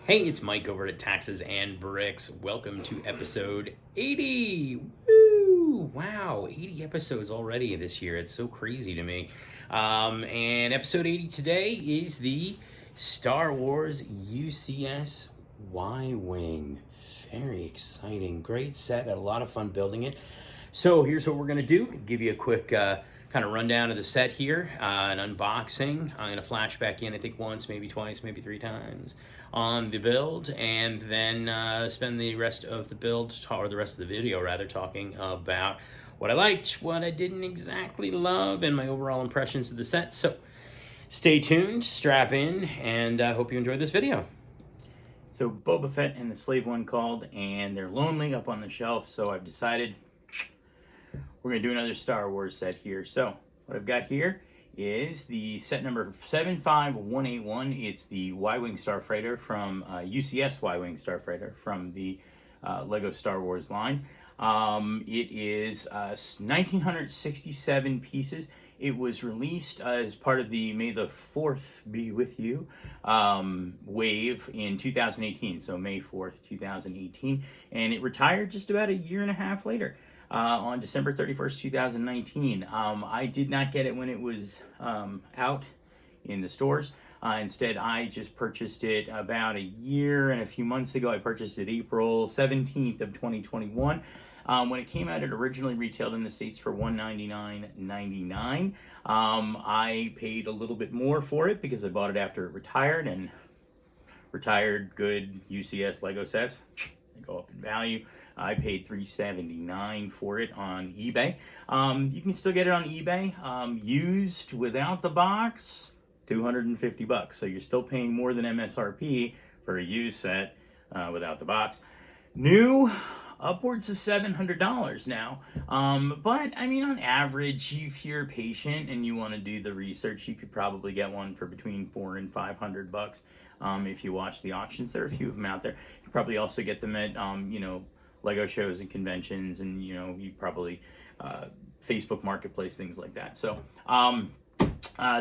Hey, it's Mike over at Taxes and Bricks. Welcome to episode 80. Woo! Wow, 80 episodes already this year. It's so crazy to me. And episode 80 today is the Star Wars UCS Y-Wing. Very exciting. Great set. Had a lot of fun building it. So here's what we're going to do. Give you a quick kind of rundown of the set here, an unboxing. I'm going to flash back in, I think once, maybe twice, maybe three times on the build, and then spend the rest of the build, or the rest of the video rather, talking about what I liked, what I didn't exactly love, and my overall impressions of the set. So stay tuned, strap in, and I hope you enjoy this video. So Boba Fett and the Slave One called, and they're lonely up on the shelf, so I've decided we're going to do another Star Wars set here. So what I've got here is the set number 75181. It's the Y-Wing Starfighter from UCS Y-Wing Starfighter from the Lego Star Wars line. It is 1,967 pieces. It was released as part of the May the 4th be with you wave in 2018, so May 4th, 2018, and it retired just about a year and a half later. On December 31st, 2019. I did not get it when it was out in the stores. Instead, I just purchased it about a year and a few months ago. I purchased it April 17th of 2021. When it came out, it originally retailed in the States for $199.99. I paid a little bit more for it because I bought it after it retired, and retired good UCS Lego sets, they go up in value. I paid $379 for it on eBay. You can still get it on eBay. Used without the box, $250. So you're still paying more than MSRP for a used set without the box. New, upwards of $700 now. But I mean, on average, if you're patient and you want to do the research, you could probably get one for between $400 and $500. If you watch the auctions, there are a few of them out there. You probably also get them at Lego shows and conventions, and you probably Facebook Marketplace, things like that. So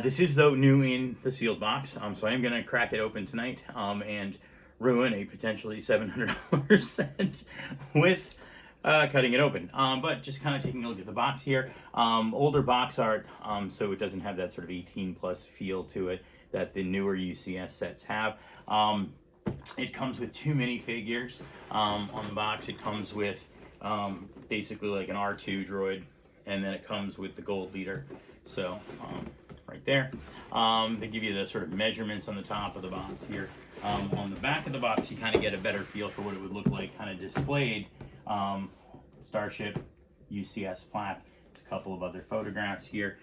this is though new in the sealed box, so I am going to crack it open tonight and ruin a potentially $700 set with cutting it open. But just kind of taking a look at the box here. Older box art, so it doesn't have that sort of 18 plus feel to it that the newer UCS sets have. It comes with two minifigures on the box. It comes with basically like an R2 droid, and then it comes with the gold leader. So right there, they give you the sort of measurements on the top of the box here. On the back of the box, you kind of get a better feel for what it would look like kind of displayed. Starship, UCS plaque. There's a couple of other photographs here.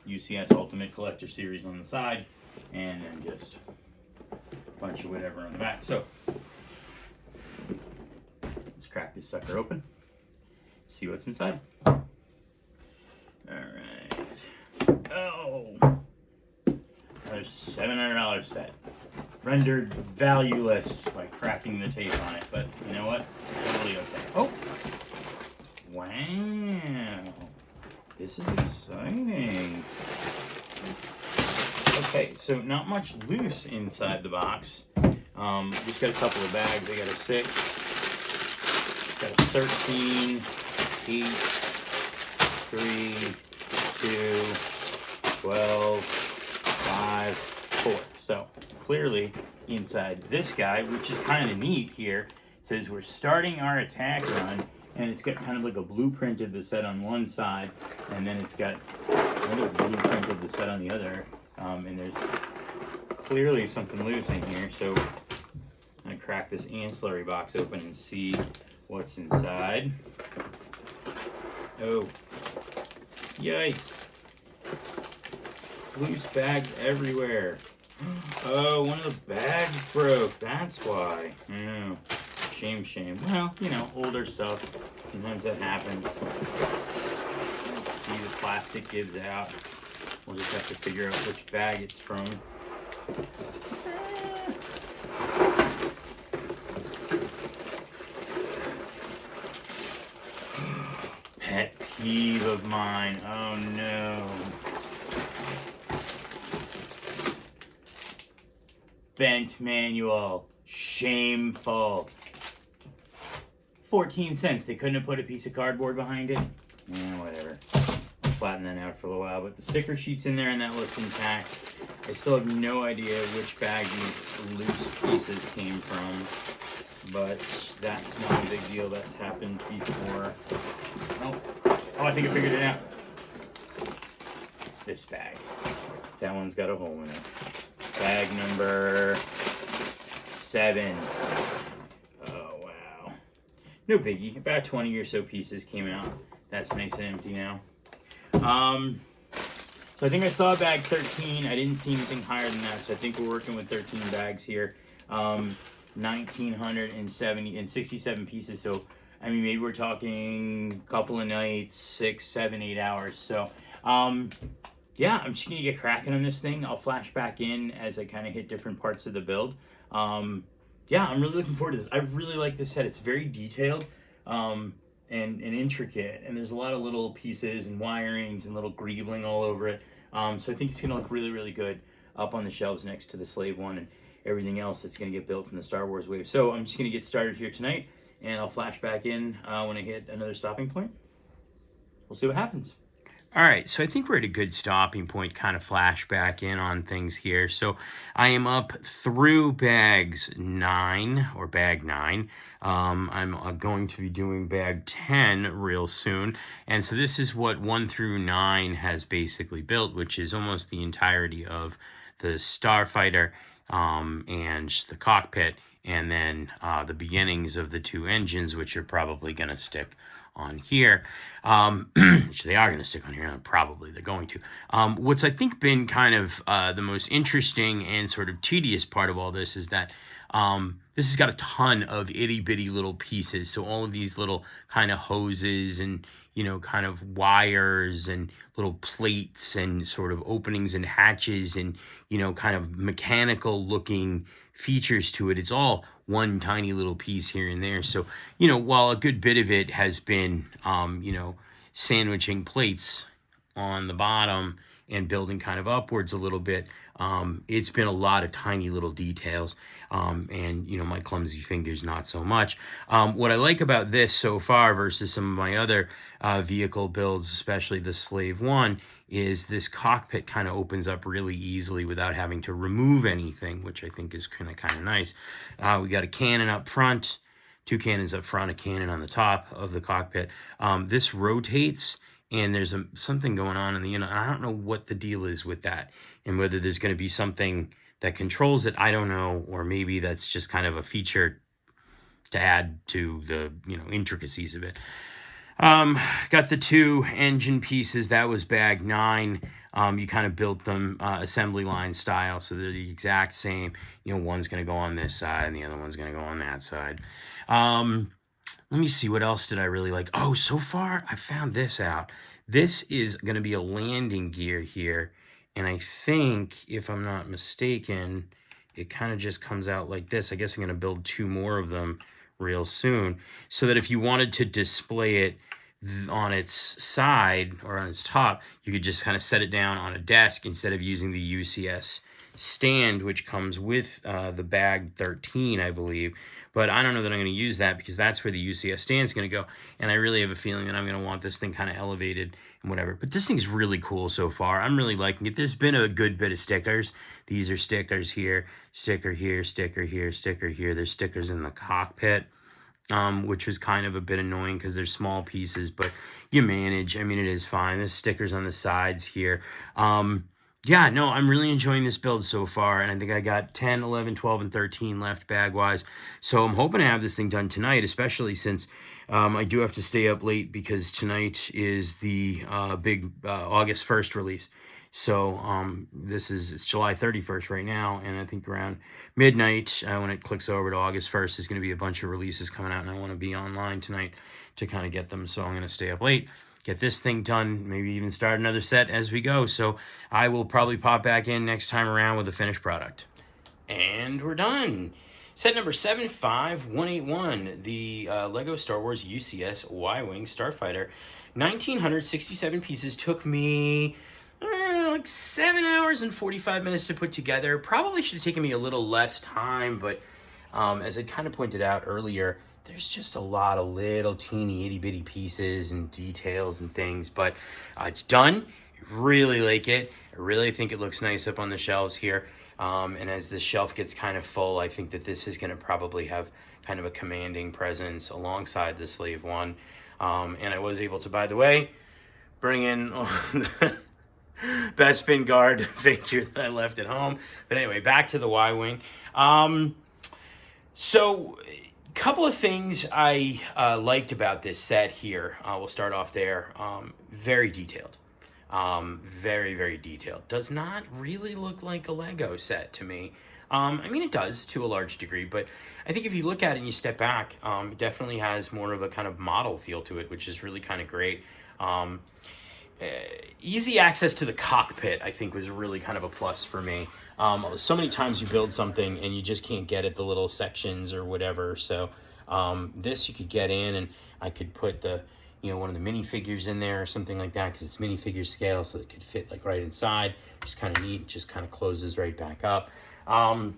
UCS Ultimate Collector Series on the side, and then just bunch of whatever on the back. So let's crack this sucker open, see what's inside. All right. Oh, another $700 set, rendered valueless by cracking the tape on it, but you know what, totally okay. Oh, wow, this is exciting. Okay, so not much loose inside the box. Just got a couple of bags. I got a 6, got a 13, 8, 3, 2, 12, 5, 4. So clearly inside this guy, which is kind of neat here, it says we're starting our attack run, and it's got kind of like a blueprint of the set on one side, and then it's got another blueprint of the set on the other. And there's clearly something loose in here, so I'm going to crack this ancillary box open and see what's inside. Oh, yikes. Loose bags everywhere. Oh, one of the bags broke, that's why. Oh, shame. Well, older stuff, sometimes that happens. Let's see, the plastic gives out. We'll just have to figure out which bag it's from. Pet peeve of mine. Oh no. bent manual. Shameful. 14 cents. They couldn't have put a piece of cardboard behind it? Yeah, whatever. I'll flatten that out for a little while. But the sticker sheet's in there and that looks intact. I still have no idea which bag these loose pieces came from. But that's not a big deal. That's happened before. Oh, I think I figured it out. It's this bag. That one's got a hole in it. Bag number 7. Oh, wow. No biggie. About 20 or so pieces came out. That's nice and empty now. So I think I saw bag 13. I didn't see anything higher than that, so I think we're working with 13 bags here. 1,967 pieces. So, I mean, maybe we're talking a couple of nights, 6, 7, 8 hours. So, yeah, I'm just going to get cracking on this thing. I'll flash back in as I kind of hit different parts of the build. Yeah, I'm really looking forward to this. I really like this set. It's very detailed and intricate, and there's a lot of little pieces and wirings and little greebling all over it. So I think it's going to look really, really good up on the shelves next to the Slave one and everything else that's going to get built from the Star Wars wave. So I'm just going to get started here tonight, and I'll flash back in when I hit another stopping point. We'll see what happens. All right, so I think we're at a good stopping point, kind of flashback in on things here. So I am up through bags 9, or bag 9. I'm going to be doing bag 10 real soon. And so this is what 1 through 9 has basically built, which is almost the entirety of the Starfighter and the cockpit, and then the beginnings of the 2 engines, which are probably going to stick on here, which they are going to stick on here, probably they're going to. What's I think been kind of the most interesting and sort of tedious part of all this is that this has got a ton of itty bitty little pieces. So all of these little kind of hoses and, you know, kind of wires and little plates and sort of openings and hatches and, you know, kind of mechanical looking features to it. It's all one tiny little piece here and there. So, you know, while a good bit of it has been, you know, sandwiching plates on the bottom and building kind of upwards a little bit, it's been a lot of tiny little details. And, you know, my clumsy fingers, not so much. What I like about this so far versus some of my other vehicle builds, especially the Slave one, is this cockpit kind of opens up really easily without having to remove anything, which I think is kind of nice. We got a cannon up front, 2 cannons up front, a cannon on the top of the cockpit. This rotates, and there's something going on in the, you know, I don't know what the deal is with that, and whether there's going to be something that controls it, I don't know, or maybe that's just kind of a feature to add to the, you know, intricacies of it. Got the 2 engine pieces. That was bag 9. You kind of built them assembly line style, so they're the exact same. You know, one's going to go on this side and the other one's going to go on that side. Let me see, what else did I really like? Oh, so far I found this out. This is going to be a landing gear here, and I think, if I'm not mistaken, it kind of just comes out like this. I guess I'm going to build 2 more of them real soon, so that if you wanted to display it on its side or on its top, you could just kind of set it down on a desk instead of using the UCS stand, which comes with the bag 13, I believe. But I don't know that I'm going to use that, because that's where the UCS stand is going to go, and I really have a feeling that I'm going to want this thing kind of elevated and whatever. But this thing's really cool so far. I'm really liking it. There's been a good bit of stickers. These are stickers here, sticker here, sticker here, sticker here. There's stickers in the cockpit, which was kind of a bit annoying because they're small pieces, but you manage. I mean, it is fine. There's stickers on the sides here. Yeah, no, I'm really enjoying this build so far, and I think I got 10, 11, 12, and 13 left bag-wise. So I'm hoping to have this thing done tonight, especially since I do have to stay up late, because tonight is the big August 1st release. So it's July 31st right now, and I think around midnight, when it clicks over to August 1st, is going to be a bunch of releases coming out, and I want to be online tonight to kind of get them. So I'm going to stay up late, get this thing done, maybe even start another set as we go. So I will probably pop back in next time around with a finished product. And we're done. Set number 75181, the Lego Star Wars UCS Y-Wing Starfighter. 1,967 pieces, took me like 7 hours and 45 minutes to put together. Probably should have taken me a little less time, but as I kind of pointed out earlier, there's just a lot of little teeny itty bitty pieces and details and things, but it's done. I really like it. I really think it looks nice up on the shelves here. And as the shelf gets kind of full, I think that this is going to probably have kind of a commanding presence alongside the Slave One. And I was able to, by the way, bring in the Bespin Guard figure that I left at home. But anyway, back to the Y-Wing. So a couple of things I liked about this set here. We'll start off there. Very detailed. Very, very detailed. Does not really look like a Lego set to me. I mean, it does to a large degree, but I think if you look at it and you step back, it definitely has more of a kind of model feel to it, which is really kind of great. Easy access to the cockpit, I think, was really kind of a plus for me. So many times you build something and you just can't get at the little sections or whatever. So this you could get in, and I could put the one of the minifigures in there or something like that, because it's minifigure scale, so it could fit like right inside. Just kind of neat. It just kind of closes right back up. I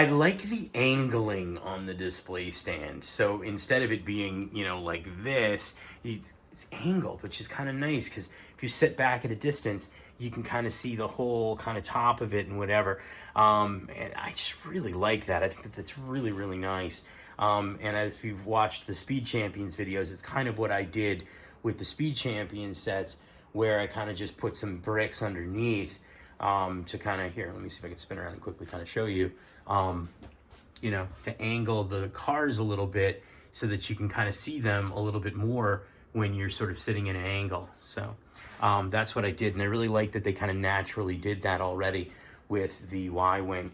like the angling on the display stand. So instead of it being, like this, it's angled, which is kind of nice, because if you sit back at a distance, you can kind of see the whole kind of top of it and whatever. And I just really like that. I think that that's really, really nice. And as you've watched the Speed Champions videos, it's kind of what I did with the Speed Champions sets, where I kind of just put some bricks underneath to kind of, here, let me see if I can spin around and quickly kind of show you, to angle the cars a little bit so that you can kind of see them a little bit more when you're sort of sitting in an angle. So that's what I did, and I really like that they kind of naturally did that already with the Y-Wing.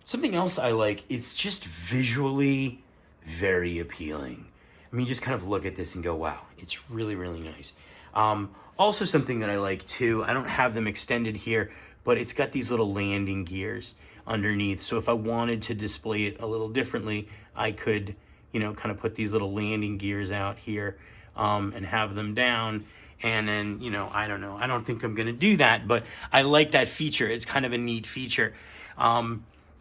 Something else I like, it's just visually very appealing. I mean, just kind of look at this and go, wow, it's really, really nice. Also something that I like too, I don't have them extended here, but it's got these little landing gears underneath. So if I wanted to display it a little differently, I could, kind of put these little landing gears out here and have them down. And then, I don't know. I don't think I'm going to do that, but I like that feature. It's kind of a neat feature.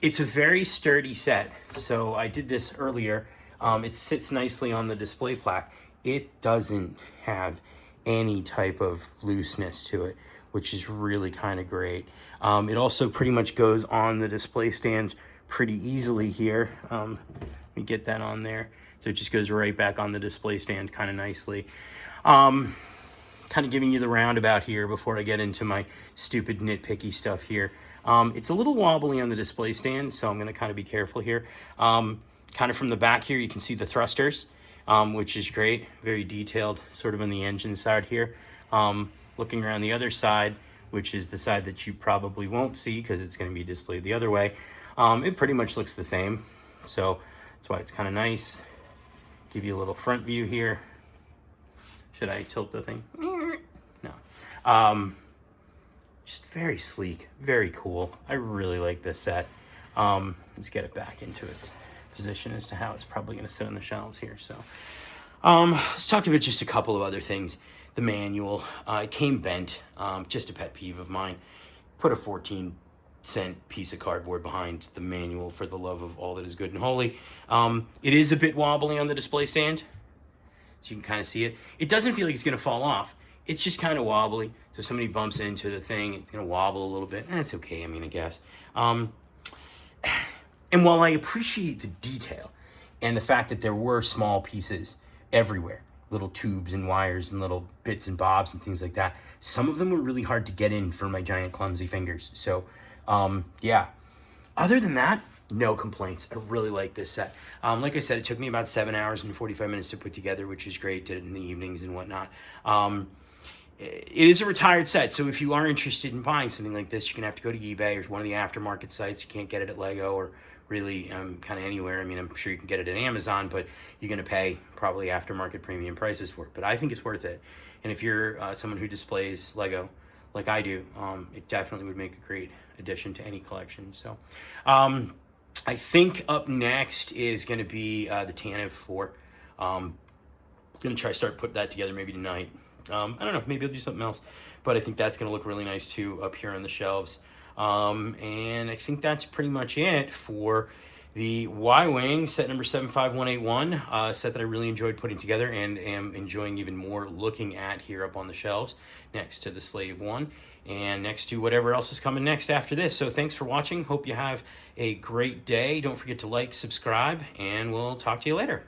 It's a very sturdy set. So I did this earlier. It sits nicely on the display plaque. It doesn't have any type of looseness to it, which is really kind of great. It also pretty much goes on the display stand pretty easily here. Let me get that on there. So it just goes right back on the display stand kind of nicely. Kind of giving you the roundabout here before I get into my stupid nitpicky stuff here. It's a little wobbly on the display stand, so I'm going to kind of be careful here. Kind of from the back here, you can see the thrusters, which is great. Very detailed, sort of on the engine side here. Looking around the other side, which is the side that you probably won't see because it's going to be displayed the other way, it pretty much looks the same. So that's why it's kind of nice. Give you a little front view here. Should I tilt the thing? No. Just very sleek, very cool. I really like this set. Let's get it back into its position as to how it's probably going to sit on the shelves here. So let's talk about just a couple of other things. The manual, it came bent, just a pet peeve of mine. Put a 14-cent piece of cardboard behind the manual for the love of all that is good and holy. It is a bit wobbly on the display stand, so you can kind of see it. It doesn't feel like it's going to fall off. It's just kind of wobbly. So if somebody bumps into the thing, it's going to wobble a little bit. And it's okay, I mean, I guess. And while I appreciate the detail and the fact that there were small pieces everywhere, little tubes and wires and little bits and bobs and things like that, some of them were really hard to get in for my giant clumsy fingers. So, yeah. Other than that, no complaints. I really like this set. Like I said, it took me about 7 hours and 45 minutes to put together, which is great. Did it in the evenings and whatnot. It is a retired set, so if you are interested in buying something like this, you're going to have to go to eBay or one of the aftermarket sites. You can't get it at Lego or really kind of anywhere. I mean, I'm sure you can get it at Amazon, but you're going to pay probably aftermarket premium prices for it. But I think it's worth it. And if you're someone who displays Lego like I do, it definitely would make a great addition to any collection. So I think up next is going to be the Tanev 4. I'm going to try to start putting that together maybe tonight. I don't know, maybe I'll do something else, but I think that's going to look really nice too up here on the shelves. And I think that's pretty much it for the Y-Wing set number 75181, set that I really enjoyed putting together and am enjoying even more looking at here up on the shelves next to the Slave One and next to whatever else is coming next after this. So thanks for watching. Hope you have a great day. Don't forget to like, subscribe, and we'll talk to you later.